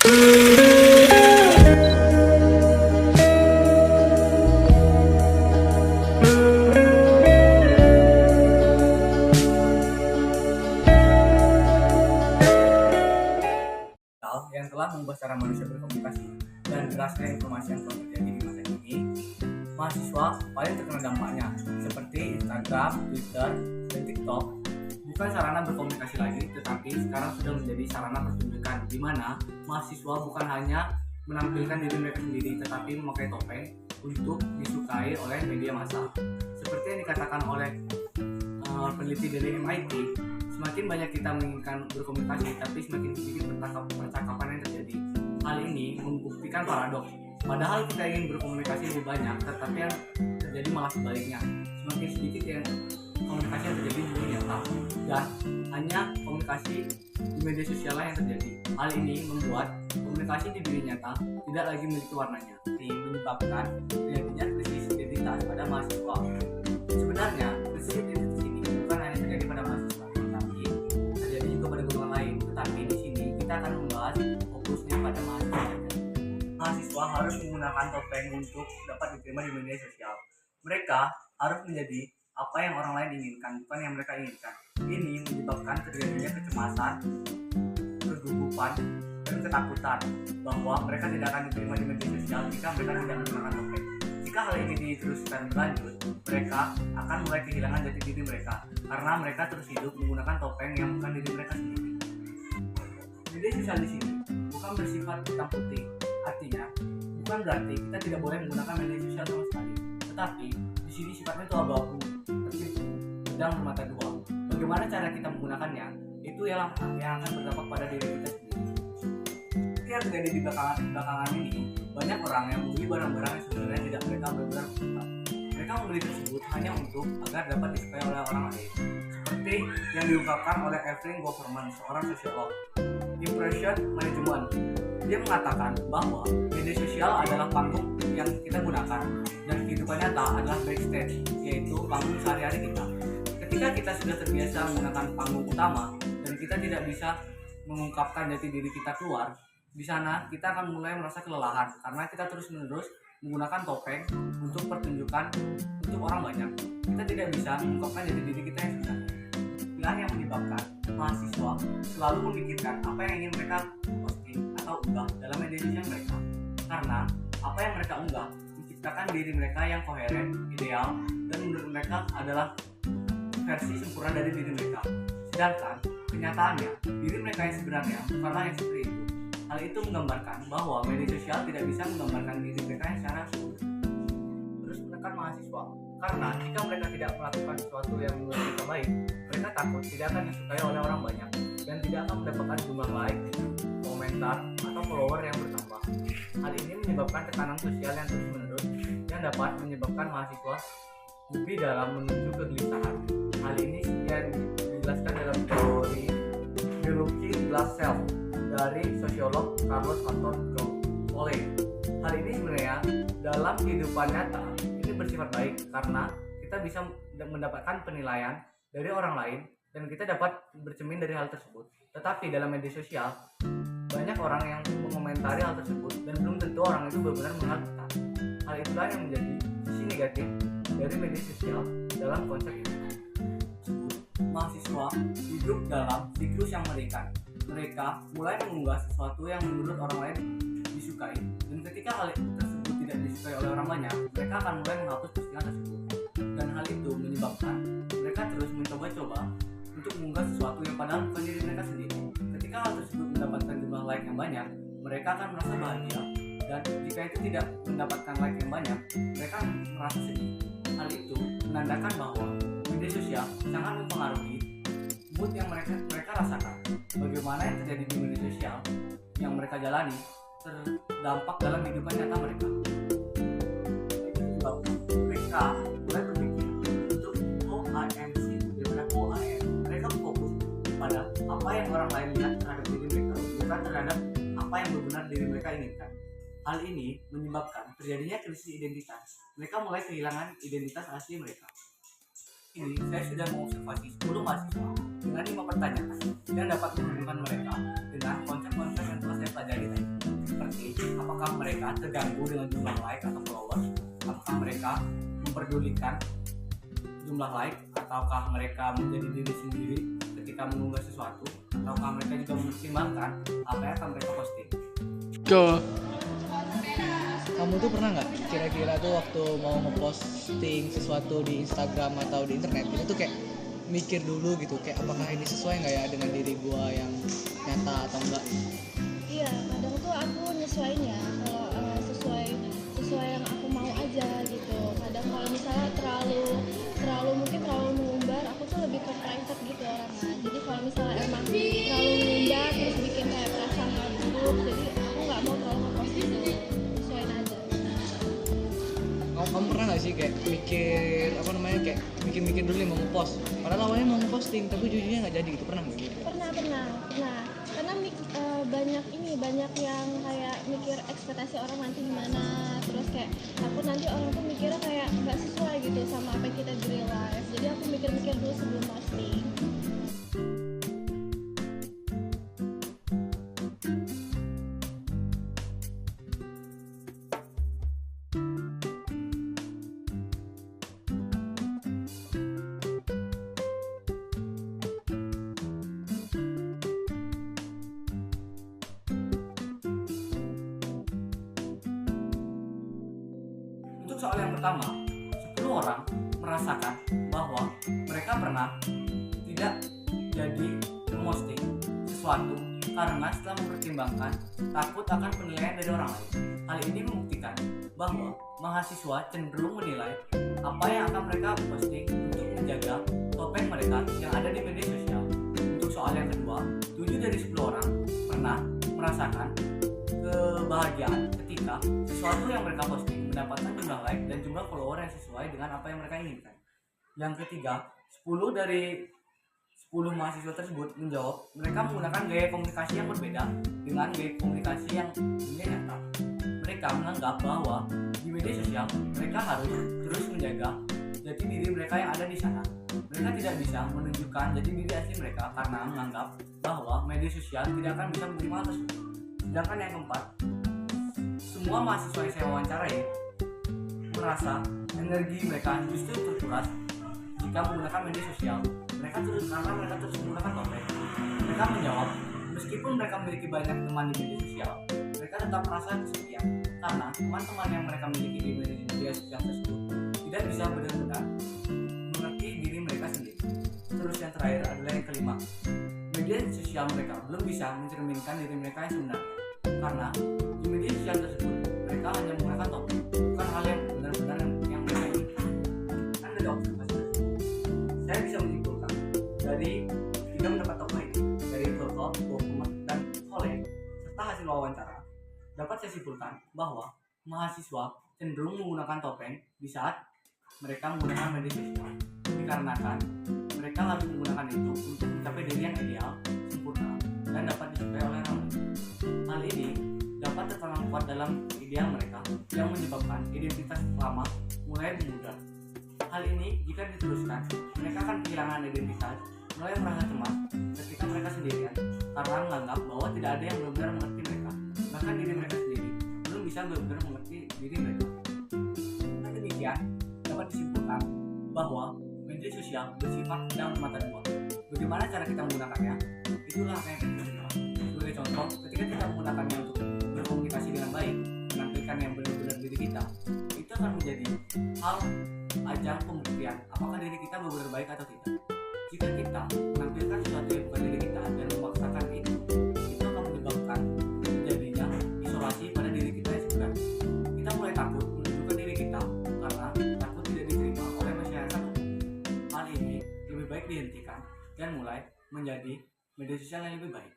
Yang telah mengubah cara manusia berkomunikasi dan derasnya informasi yang telah terjadi di masa ini, mahasiswa paling terkena dampaknya seperti Instagram, Twitter, dan TikTok bukan sarana berkomunikasi lagi, tetapi sekarang sudah menjadi sarana pertunjukan di mana mahasiswa bukan hanya menampilkan diri mereka sendiri tetapi memakai topeng untuk disukai oleh media massa. Seperti yang dikatakan oleh peneliti dari MIT, semakin banyak kita menginginkan berkomunikasi, tapi semakin sedikit percakapan yang terjadi. Hal ini membuktikan paradoks. Padahal kita ingin berkomunikasi lebih banyak, tetapi yang terjadi malah sebaliknya. Semakin sedikit yang komunikasi yang terjadi di dunia nyata, dan hanya komunikasi di media sosial yang terjadi. Hal ini membuat komunikasi di dunia nyata tidak lagi memiliki warnanya. Ini menyebabkan terjadinya krisis identitas pada mahasiswa. Sebenarnya, krisis identitas ini bukan hanya terjadi pada mahasiswa, tetapi terjadi juga pada golongan lain. Tetapi di sini kita akan membahas fokusnya pada mahasiswa. Mahasiswa harus menggunakan topeng untuk dapat diterima di media sosial. Mereka harus menjadi apa yang orang lain inginkan, bukan yang mereka inginkan. Ini menyebabkan terjadinya kecemasan, kegugupan, dan ketakutan bahwa mereka tidak akan diterima di media sosial jika mereka tidak menggunakan topeng. Jika hal ini diteruskan berlanjut, mereka akan mulai kehilangan jati diri mereka karena mereka terus hidup menggunakan topeng yang bukan diri mereka sendiri. Media sosial di sini bukan bersifat hitam putih, artinya bukan berarti kita tidak boleh menggunakan media sosial sama sekali. Tetapi di sini sifatnya itu abu-abu, tertipu, pedang bermata dua. Bagaimana cara kita menggunakannya, itu yang akan berdampak pada diri kita sendiri. Seperti yang terjadi di belakangan ini, banyak orang yang membeli barang-barang yang sebenarnya tidak mereka benar-benar suka. Mereka membeli tersebut hanya untuk agar dapat disukai oleh orang lain. Seperti yang diungkapkan oleh Evelyn Goverman, seorang sosiolog. Impression Management. Dia mengatakan bahwa media sosial adalah panggung yang kita gunakan dan kehidupan nyata adalah backstage, yaitu panggung sehari-hari kita. Ketika kita sudah terbiasa menggunakan panggung utama dan kita tidak bisa mengungkapkan jati diri kita keluar, di sana kita akan mulai merasa kelelahan karena kita terus-menerus menggunakan topeng untuk pertunjukan untuk orang banyak. Kita tidak bisa mengungkapkan jati diri kita yang sebenarnya. Inilah yang menyebabkan mahasiswa selalu memikirkan apa yang ingin mereka posting atau unggah dalam media sosial mereka, karena apa yang mereka unggah menciptakan diri mereka yang koheren, ideal, dan menurut mereka adalah versi sempurna dari diri mereka. Sedangkan kenyataannya diri mereka yang sebenarnya bukanlah yang seperti itu. Hal itu menggambarkan bahwa media sosial tidak bisa menggambarkan diri mereka yang secara sempurna. Terus menekan mahasiswa, karena jika mereka tidak melakukan sesuatu yang menurut mereka baik, mereka takut tidak akan disukai oleh orang banyak dan tidak akan mendapatkan jumlah like, komentar, atau follower yang bertambah. Hal ini menyebabkan tekanan sosial yang terus-menerus yang dapat menyebabkan mahasiswa lebih dalam menuju kegelisahan. Hal ini yang dijelaskan dalam teori biologi glass cell dari sosiolog Carlos Anton Oley. Hal ini sebenarnya dalam kehidupan nyata ini bersifat baik karena kita bisa mendapatkan penilaian dari orang lain dan kita dapat bercermin dari hal tersebut. Tetapi dalam media sosial banyak orang yang mengomentari hal tersebut dan belum tentu orang itu benar-benar mengenal kita. Hal itulah yang menjadi sisi negatif dari media sosial dalam konsep ini. Mahasiswa hidup dalam siklus yang mengerikan. Mereka mulai mengunggah sesuatu yang menurut orang lain disukai, dan ketika hal tersebut tidak disukai oleh orang banyak, mereka akan mulai menghapus postingan tersebut. Dan hal itu menyebabkan mereka terus mencoba-coba untuk mengunggah sesuatu yang padahal bukan diri mereka sendiri. Ketika hal tersebut mendapatkan jumlah like yang banyak, mereka akan merasa bahagia, dan jika itu tidak mendapatkan like yang banyak, mereka merasa sedih. Hal itu menandakan bahwa media sosial sangat mempengaruhi mood yang mereka rasakan. Bagaimana yang terjadi di media sosial yang mereka jalani terdampak dalam kehidupan nyata mereka. Mereka mulai berpikir untuk OIMC, bagaimana OIM. Mereka fokus pada apa yang orang lain lihat terhadap diri mereka, bukan terhadap apa yang benar diri mereka inginkan. Hal ini menyebabkan terjadinya krisis identitas. Mereka mulai kehilangan identitas asli mereka. Ini saya sudah mengobservasi 10 mahasiswa dengan 5 pertanyaan yang dapat menghubungkan mereka dengan konsep-konsep yang telah saya pelajari tadi. apakah mereka terganggu dengan jumlah like atau followers, apakah mereka memperdulikan jumlah like, ataukah mereka menjadi diri sendiri ketika mengunggah sesuatu, ataukah mereka juga mempertimbangkan apa yang akan mereka posting. Kamu tuh pernah nggak kira-kira tuh waktu mau ngeposting sesuatu di Instagram atau di internet itu tuh kayak mikir dulu gitu, kayak apakah ini sesuai nggak ya dengan diri gua yang nyata atau enggak? Iya, kadang tuh aku nyesuaiin ya kalau sesuai yang aku mau aja gitu. Kadang kalau misalnya mungkin terlalu mengumbar, aku tuh lebih ke private gitu orangnya. Jadi kalau misalnya emang terlalu mengumbar terus bikin kayak perasaan nggak buruk, jadi aku nggak mau terlalu ngepost gitu. Sesuaiin aja. Kamu pernah nggak sih kayak kayak mikir dulu nih mau ngepost, padahal awalnya mau ngeposting tapi jujurnya nggak jadi gitu, pernah nggak gitu? Pernah. Karena banyak yang kayak mikir ekspektasi orang nanti gimana, terus kayak takut nanti orang tuh mikirnya kayak nggak sesuai gitu sama apa yang kita di real life. Jadi aku mikir dulu sebelum posting. Untuk soal yang pertama, 10 orang merasakan bahwa mereka pernah tidak jadi memposting sesuatu karena setelah mempertimbangkan takut akan penilaian dari orang lain. Hal ini membuktikan bahwa mahasiswa cenderung menilai apa yang akan mereka posting untuk menjaga topeng mereka yang ada di media sosial. Untuk soal yang kedua, 7 dari 10 orang pernah merasakan kebahagiaan ketika sesuatu yang mereka posting mendapatkan jumlah like dan jumlah follower yang sesuai dengan apa yang mereka inginkan. Yang ketiga, 10 dari 10 mahasiswa tersebut menjawab mereka menggunakan gaya komunikasi yang berbeda dengan gaya komunikasi yang dunia nyata. Mereka menganggap bahwa di media sosial mereka harus terus menjaga jati diri mereka yang ada di sana. Mereka tidak bisa menunjukkan jati diri asli mereka karena menganggap bahwa media sosial tidak akan bisa menerima hal tersebut. Sedangkan yang keempat, semua mahasiswa yang saya wawancarai merasa energi mereka justru terkuras jika menggunakan media sosial. Mereka terus menggunakan topeng. Mereka menjawab, meskipun mereka memiliki banyak teman di media sosial, mereka tetap merasa kesepian karena teman-teman yang mereka miliki di media sosial tersebut tidak bisa benar-benar mengerti diri mereka sendiri. Terus yang terakhir adalah yang kelima, media sosial mereka belum bisa mencerminkan diri mereka yang sebenarnya karena di media sosial tersebut mereka hanya menggunakan topeng, bukan hal yang benar-benar yang mereka inginkan. Kan dari observasi tersebut, saya bisa menyimpulkan dari 3 pendapat tokoh ini, dari Toto, Muhammad, dan Soleh, serta hasil wawancara, dapat saya simpulkan bahwa mahasiswa cenderung menggunakan topeng di saat mereka menggunakan media sosial, dikarenakan mereka harus menggunakan itu untuk mencapai diri yang ideal, sempurna, dan dapat disukai oleh orang lain. Hal ini dapat tertanam kuat dalam ideal mereka yang menyebabkan identitas lama mulai memudar. Hal ini jika diteruskan, mereka akan kehilangan identitas, mulai merasa cemas ketika mereka sendirian karena menganggap bahwa tidak ada yang benar-benar mengerti mereka, bahkan diri mereka sendiri belum bisa benar-benar mengerti diri mereka. Dengan demikian, dapat disimpulkan bahwa media sosial bersifat pedang bermata dua. Bagaimana cara kita menggunakannya? Itulah yang kita lakukan. Sebagai contoh, ketika kita menggunakannya untuk berkomunikasi dengan baik, menampilkan yang benar-benar diri kita, itu akan menjadi hal ajang pembuktian apakah diri kita benar-benar baik atau tidak. Jika kita menampilkan sesuatu yang bukan diri kita dan memaksakan itu akan menyebabkan terjadinya isolasi pada diri kita yang sebenarnya. Kita mulai takut menunjukkan diri kita karena takut tidak diterima oleh masyarakat. Hal ini lebih baik dihentikan dan mulai menjadi media sosial yang lebih baik.